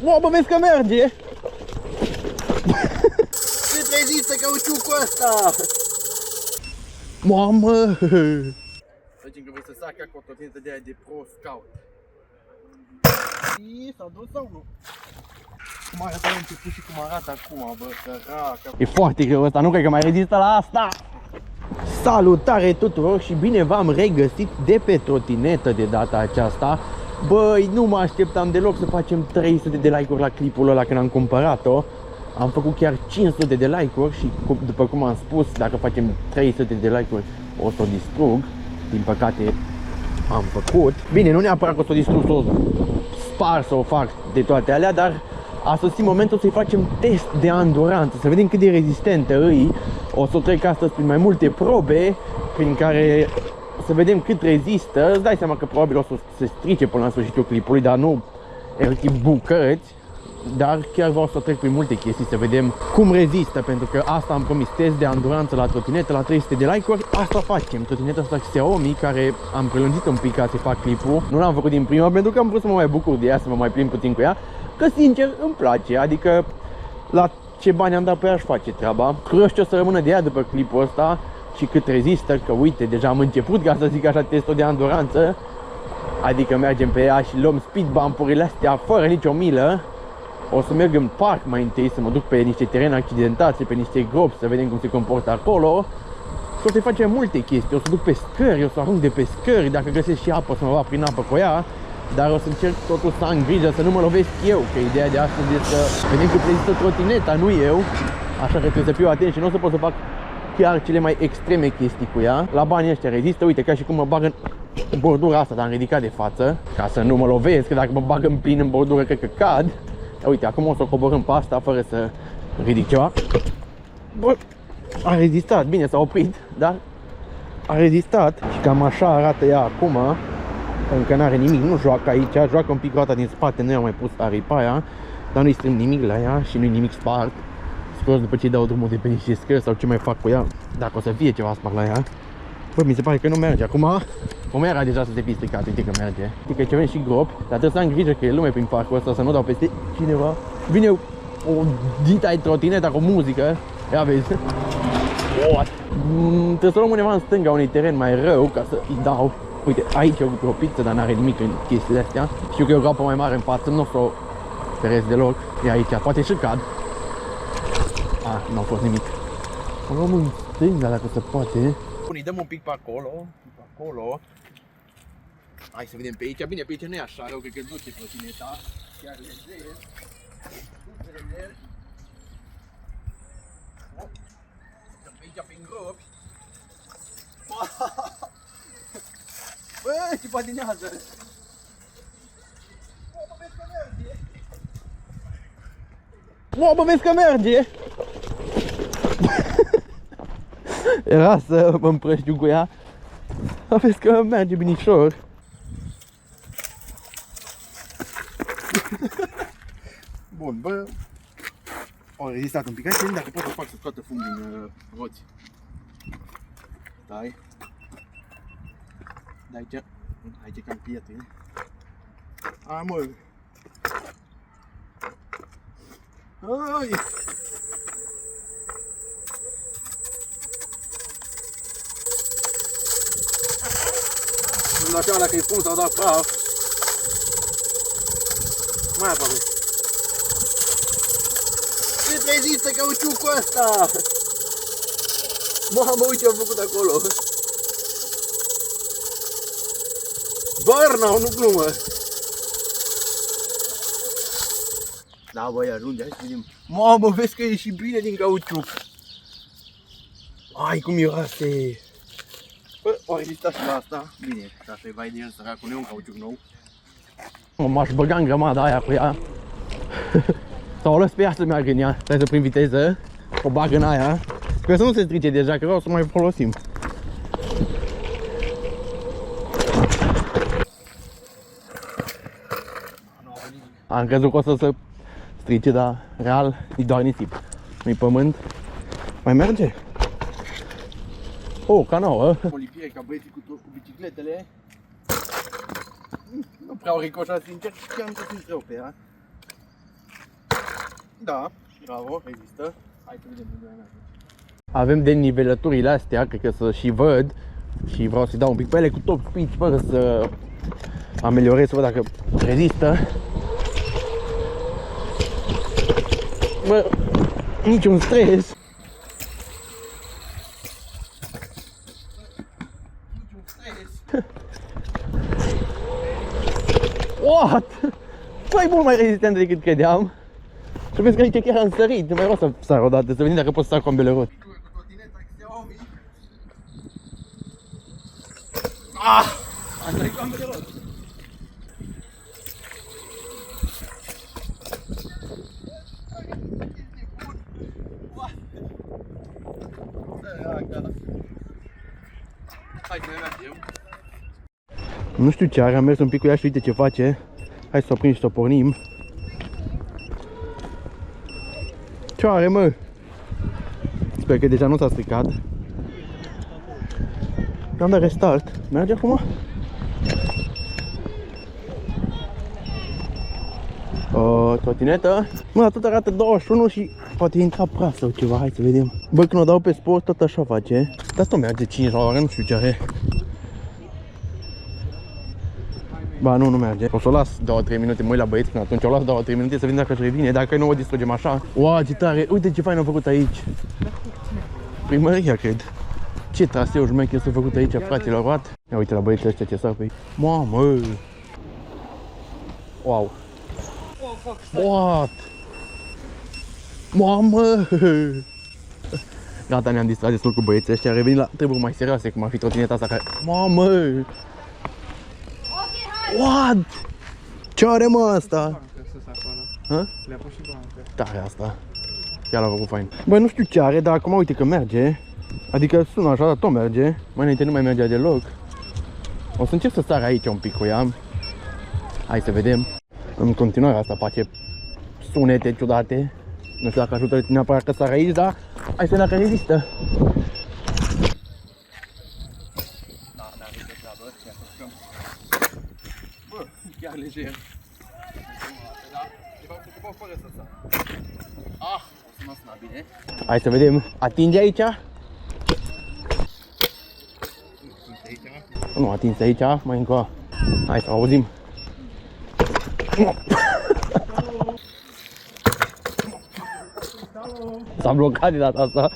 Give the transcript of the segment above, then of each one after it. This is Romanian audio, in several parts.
Wow, bă, vezi că merge! Cât rezistă cauciucul ăsta? Mamă! Zicem că vrei să sac cu o trotinetă de aia de Pro Scout. S-a dus sau nu? Cum arată la început și cum arată acum, bă, săracă. E foarte greu ăsta, nu cred că mai rezistă la asta! Salutare tuturor și bine v-am regăsit de pe trotinetă de data aceasta. Băi, nu mă așteptam deloc să facem 300 de like-uri la clipul ăla când am cumpărat-o. Am făcut chiar 500 de like-uri și după cum am spus, dacă facem 300 de like-uri o să o distrug. Din păcate am făcut. Bine, nu neapărat că o să o distrug, să o spar, să o fac de toate alea, dar a sosit momentul să-i facem test de anduranță, să vedem cât de rezistentă îi. O să o trec astăzi prin mai multe probe, prin care să vedem cât rezistă. Îți dai seama că probabil o să se strice până la sfârșitul clipului, dar nu efectiv bucăți. Dar chiar vreau să trec prin multe chestii, să vedem cum rezistă, pentru că asta am promis, test de anduranță la trotinetă, la 300 de like-uri, asta facem. Trotineta asta Xiaomi, care am prelungit un pic ca să fac clipul. Nu l-am făcut din prima, pentru că am vrut să mă mai bucur de ea, să mă mai plimb puțin cu ea. Că sincer îmi place, adică la ce bani am dat pe ea aș face treaba. Curios ce o să rămână de ea după clipul ăsta și cât rezistă, că uite, deja am început, ca să zic așa, testul de anduranță. Adică mergem pe ea și luăm speed bump-urile astea fără nicio milă. O să merg în parc mai întâi, să mă duc pe niște terene accidentate, pe niște gropi, să vedem cum se comportă acolo. Și o să-i facem multe chestii, o să duc pe scări, o să arunc de pe scări, dacă găsesc și apă, să mă bag prin apă cu ea. Dar o să încerc totuși să am grijă să nu mă lovesc eu, că ideea de astăzi este să vedem cât rezistă trotineta, nu eu. Așa că trebuie să fiu atent și nu o să pot să fac chiar cele mai extreme chestii cu ea. La banii ăștia rezistă, uite, ca și cum mă bag în bordura asta, dar am ridicat de față, ca să nu mă lovesc, că dacă mă bag în plin în bordură, cred că cad. Uite, acum o să o coborâm pe asta fără să ridic ceva. Bă, a rezistat, bine, s-a oprit, dar a rezistat. Și cam așa arată ea acum. Încă n-are nimic, nu joacă aici, joacă un pic roata din spate, nu i-am mai pus aripa aia, dar nu-i strâng nimic la ea și nu-i nimic spart. Scos după ce îi dau drumul de pe niște scări sau ce mai fac cu ea, dacă o să fie ceva spart la ea. Bă, mi se pare că nu merge acum. Cum era deja să se fi stricat, uite că merge. Uite că ce veni și gropi, dar trebuie să am grijă că e lume prin parcul ăsta, să nu dau peste cineva. Vine o dita-i trotineta cu muzică, ia vezi. Trebuie să luăm undeva în stânga unui teren mai rău ca să îi dau. Uite, aici e o gropiță, dar n-are nimic în chestiile astea. Știu că e o groapă mai mare în față, nu o să o feresc deloc. E aici, poate și cad. Nu a fost nimic. O luăm în stânga dacă se poate. Bun, îi dăm un pic pe acolo, Hai să vedem pe aici. Bine, pe aici nu e așa rău, cred că duce trotineta. Chiar lejer. Dăm pe aici prin gropi. Bă, ce patinează! Bă, vezi că merge! Era să mă împrăștiu cu ea. Vezi că merge binișor. Bun, bă, au rezistat un pic. Hai să vedem dacă pot să fac să scoată fum din roți. Stai. Da, aici e cam pietre. Hai, mă. Ai! Nu dau seama dacă e fum sau doar praf. Mai aproape. Cât rezistă cauciucul ăsta? Mamă, uite ce am făcut acolo. Burnout, nu glumă. Da, băi, ajunge, hai să vedem. Mamă, vezi că e și bine din cauciuc. Ai, cum miroase. Bă, o rezistat și la asta. Bine, ca să-i vai de el săracul, nu e un cauciuc nou. M-aș băga în grămada aia cu ea. Sau o las pe ea să meargă în ea. Stai să prind viteză. O bag în aia. Sper să nu se strice deja, că vreau să mai folosim. Am crezut că o să se strice, dar real e doar nisip. Nu-i pământ. Mai merge? Oh, ca nouă. Polipiere ca băieții cu bicicletele. Nu prea au ricoșat, sincer, chiar nu se simți rău pe ea. Da, bravo, rezistă. Hai să vedem unde merge. Avem de nivelăturile astea, cred că să și văd. Și vreau să-i dau un pic pe ele cu top speed, fără să ameliorez, să văd dacă rezistă. Bă, niciun stres. Niciun stres. What? Păi mult mai rezistent decât credeam. Și vezi că aici chiar am sărit, mai vreau să sar o dată, să vedem dacă pot să sar cu ambele roți. Ah! Am sărit cu ambele roți. Hai să ne mergem. Nu știu ce are, am mers un pic cu ea și uite ce face. Hai să o prind și să o pornim. Ce are, mă? Sper că deja nu s-a stricat. Am dat restart. Merge acum? Trotinetă. Mă, tot arată 21 și poate intra prea sau ceva. Hai să vedem. Bă, când o dau pe sport, tot așa face. Dar tot merge 5 la oră, nu știu ce are. Ba, nu merge. O să o las 2-3 minute, mă uit la băieți până atunci. O las 2-3 minute să vedem dacă își revine, dacă nu o distrugem așa. Wow, ce tare! Uite ce fain au făcut aici. Primăria, cred. Ce traseu șmecher s-a făcut aici, fraților, what? Ia uite la băieții ăștia ce sar pe aici. Mamă! Wow! What? Mamă! Gata, ne-am distrat destul cu băieții ăștia, am revenit la treburi mai serioase, cum ar fi trotineta asta care... Mamă! What? Ce are, mă, asta? Le-a pus și bancă. Tare asta. Chiar l-a făcut fain. Băi, nu știu ce are, dar acum uite că merge. Adică sună așa, dar tot merge. Mai înainte nu mai mergea deloc. O să încerc să sar aici un pic cu ea. Hai să vedem. În continuare asta face sunete ciudate. Nu știu dacă ajută neapărat că sar aici, dar hai să vedem dacă rezistă. Bă, chiar lejer. Ah, o să mă suna bine. Hai să vedem. Atinge aici? Nu atins aici, mai încă. Hai să auzim. S-a blocat de data asta.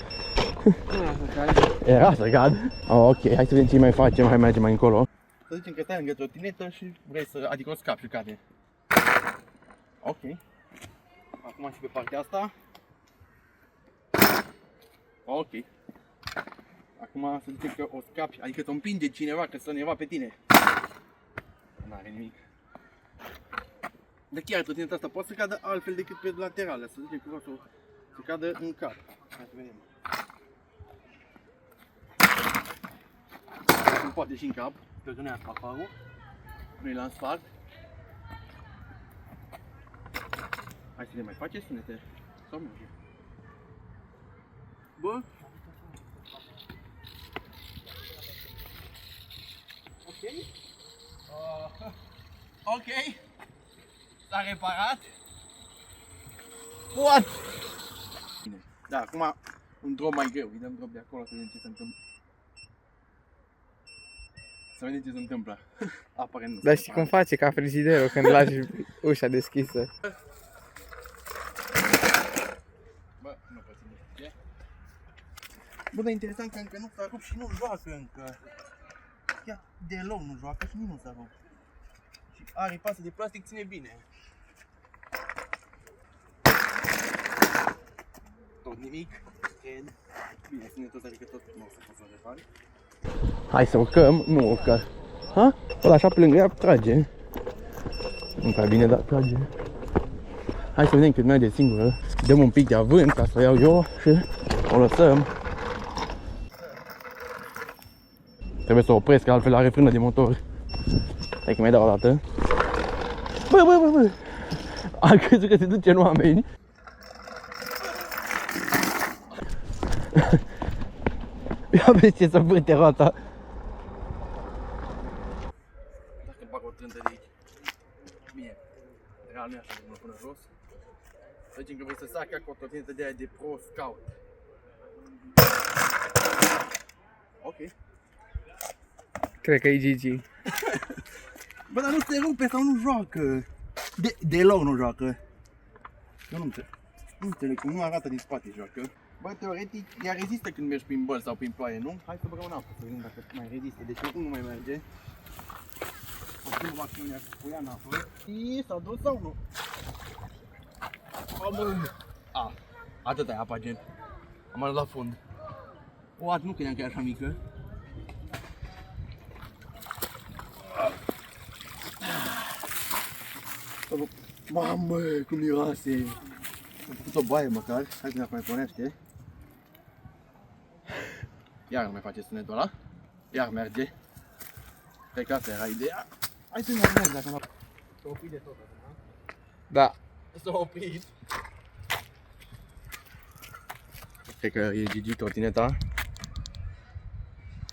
Era să cad. Ok, hai să vedem ce mai facem, hai mergem mai încolo. Să zicem că stai lângă trotinetă și vrei să, adică o scapi și cade. Ok. Acum și pe partea asta. Ok. Acum să zicem că o scapi, adică te împinge cineva, că să neva pe tine. N-are nimic. Dar chiar trotineta asta poate să cadă altfel decât pe laterală, să zicem că vreau să cadă în cap. Hai să vedem. Nu poate și în cap, sper că nu ia scafarul. Nu-i la asfalt. Hai să ne mai face sunete. Sau merge? Bă? Ok? Ok. S-a reparat. What? Bine. Da, acum un drop mai greu. Îi dăm drop de acolo să vedem ce se întâmplă. Să vedem ce se întâmplă. Aparent nu. Dar știi cum face ca frigiderul când lași ușa deschisă? Bă, nu pot să ce. Bă, dar interesant că încă nu s-a rupt și nu joacă încă. Chiar deloc nu joacă și nici nu s-a rupt. Și aripa asta de plastic ține bine. Tot nimic. Cred. Bine, ține tot, adică tot nu o să pot să repari. Hai să urcăm, nu urcă. Ha? Ăla așa pe lângă ea trage. Nu prea bine, dar trage. Hai să vedem cât merge singură. Dăm un pic de avânt ca să o iau eu și o lăsăm. Trebuie să o opresc, că altfel are frână de motor. Hai că mai dau o dată. Bă! Am crezut că se duce în oameni. Ia vezi ce să vârte roata. Dacă bag o trântă de aici. Bine, real nu e așa de bună până jos. Să zicem că vrei să saci acolo o trotinetă de aia de Pro Scout. Ok. Cred că e GG. Bă, dar nu se rupe sau nu joacă. Deloc nu joacă. Eu nu înțeleg cum nu arată din spate joacă. Bă, teoretic, ea rezistă când mergi prin băl sau prin ploaie, nu? Hai să băgăm în apă, să vedem dacă mai rezistă. Deci oricum nu mai merge. Acum va fi unea cu ea în apă. S-a dus sau nu? Atâta e apa, gen. Am ajuns la fund. O, nu credeam că e așa mică. Mamă, cum miroase! Am făcut o baie măcar, hai să ne mai pornește. Iar nu mai face sunetul ăla. Iar merge. Cred că asta era ideea. Hai să ne mergi dacă nu... S-a oprit de tot acum, Da. S-a oprit. Cred că e GG trotineta.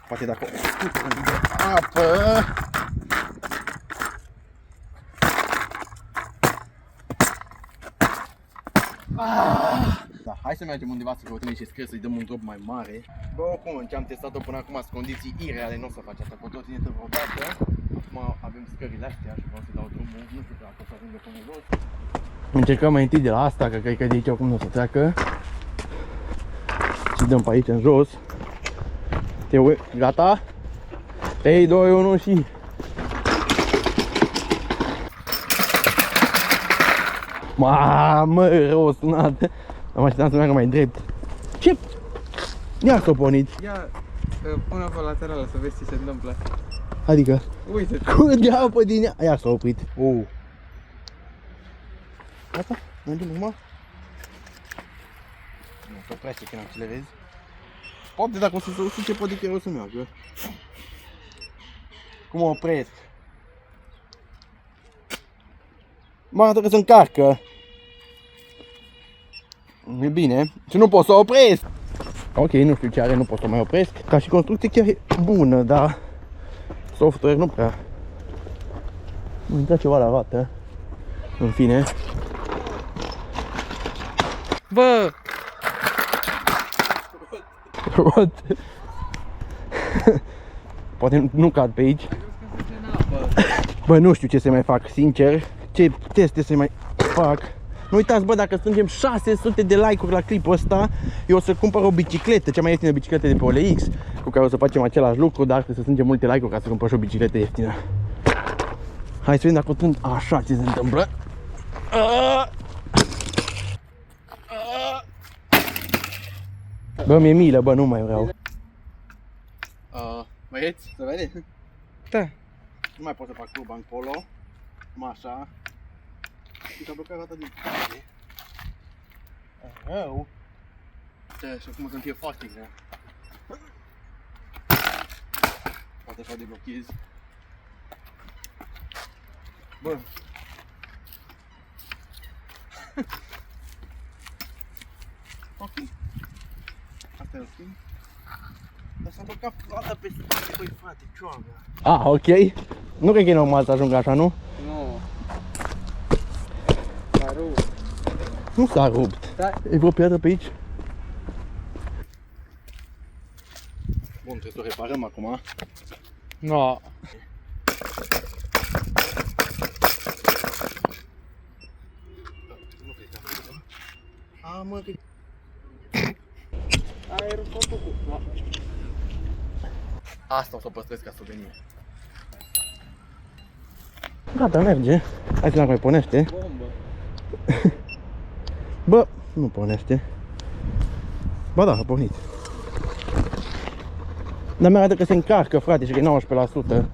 Poate dacă o scutură de apă. Da, hai să mergem undeva să căutăm niște scări, să-i dăm un drop mai mare. Bă, oricum, în ce am testat-o până acum, sunt condiții ireale, nu o să faci asta cu o trotinetă vreodată. Acum avem scările astea și vreau să dau drumul, nu știu dacă o să ajungă până jos. Încercăm mai întâi de la asta, că cred că de aici acum nu o să treacă. Și dăm pe aici în jos. Gata? 3, 2, 1 și... Mamă, rău sunat. Am așteptat să meargă mai drept. Ce? Ia s-o pornit. Ia, pune pe laterală să vezi ce se întâmplă. Adică? Uite. Curge apă din ea. Ia s-a oprit. Gata? Mergem acum? Nu, se oprește când accelerezi. Poate dacă o să se usuce, poate chiar o să meargă. Cum o opresc? Mă arată că se încarcă. E bine. Și nu pot să o opresc. Ok, nu știu ce are, nu pot să o mai opresc. Ca și construcție chiar e bună, dar software nu prea. Nu intra ceva la roată. În fine. Bă! What? Poate nu cad pe aici. Bă, nu știu ce să mai fac, sincer. Ce teste să mai fac. Nu uitați, bă, dacă strângem 600 de like-uri la clipul ăsta, eu o să cumpăr o bicicletă, cea mai ieftină bicicletă de pe OLX, cu care o să facem același lucru, dar trebuie să strângem multe like-uri ca să cumpăr și o bicicletă ieftină. Hai să vedem dacă o strâng așa ce se întâmplă. Bă, mi-e milă, bă, nu mai vreau. Băieți, să vede? Da. Nu mai pot să fac turban polo. Așa. Și s-a blocat roata din spate. Rău. Și acum să-mi fie foarte grea. Poate așa deblochez. Bă. Ok. Asta e ok. Dar s-a blocat roata pe spate, băi frate, cioagă. Ok. Nu cred că e normal să ajungă așa, nu? Nu. S-a rupt. Nu s-a rupt. Da. E vreo piatră pe aici? Bun, trebuie să o reparăm acum. No. Mă, că... Ai rupt făcut. No. Asta o să o păstrez ca souvenir. Gata, merge. Hai să mai pornește. Bombă. Bă, nu pornește. Ba da, a pornit. Dar mi-arată că se încarcă, frate, și că e 19%.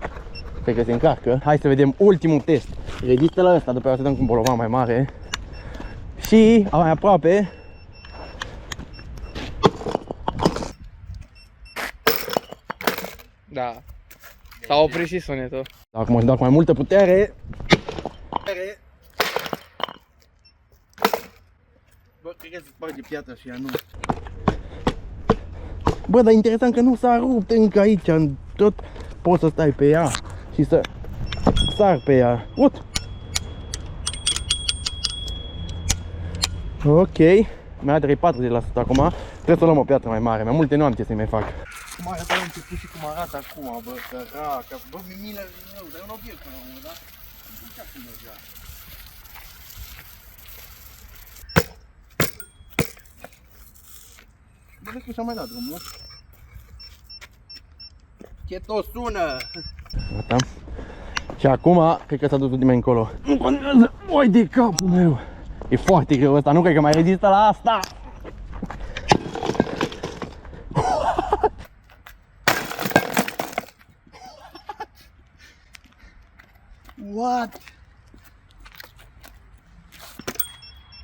Cred că se încarcă. Hai să vedem ultimul test. Rezistă la ăsta, după aceea să dăm cu un bolovan mai mare. Și, mai aproape. Da. S-a oprit și sunetul. Acum își dau cu mai multă putere. Bă, cred că se sparge piatra și ea nu. Bă, dar interesant că nu s-a rupt încă aici, tot poți să stai pe ea și să sar pe ea. What? Ok, mai are 40% acum. Trebuie să luăm o piatră mai mare, mai multe nu am ce să-i mai fac. Cum arată la început și cum arată acum, bă, săracă. Bă, milă din nou, dar e un obiect până la urmă, da? Nu știu cum mergea. Bă, vezi că și-am mai dat drumul. Cheto sună! Gata. Și acum, cred că s-a dus ultima încolo. Nu contează! Oi de capul meu! E foarte greu ăsta, nu cred că mai rezistă la asta! What?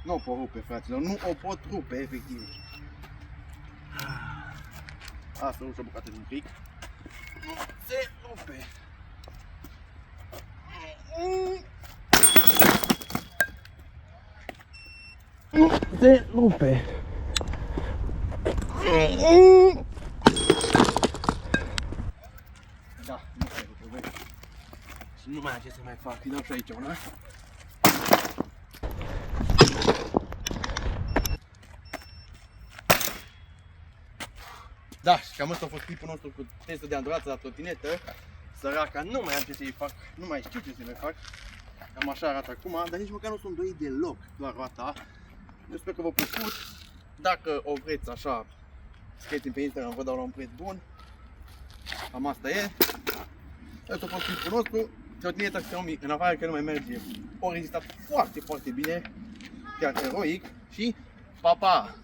Nu o pot rupe, fraților, nu o pot rupe, efectiv. Asta nu s-o bucată din pic. Nu se rupe. Nu se rupe. Da, nu se rupe, vezi. Și nu mai am ce să mai fac, îi dau și aici una. Da, și cam ăsta a fost clipul nostru cu testul de anduranță la trotinetă. Săraca, nu mai am ce să-i fac, nu mai știu ce să-i mai fac. Cam așa arată acum, dar nici măcar nu sunt doi deloc, doar roata. Eu sper că v-a plăcut. Dacă o vreți așa, scrieți-mi pe Instagram, vă dau la un preț bun. Cam asta e. Ăsta a fost clipul nostru. Trotineta Xiaomi, în afară că nu mai merge, a rezistat foarte, foarte bine. Chiar eroic. Și pa, pa!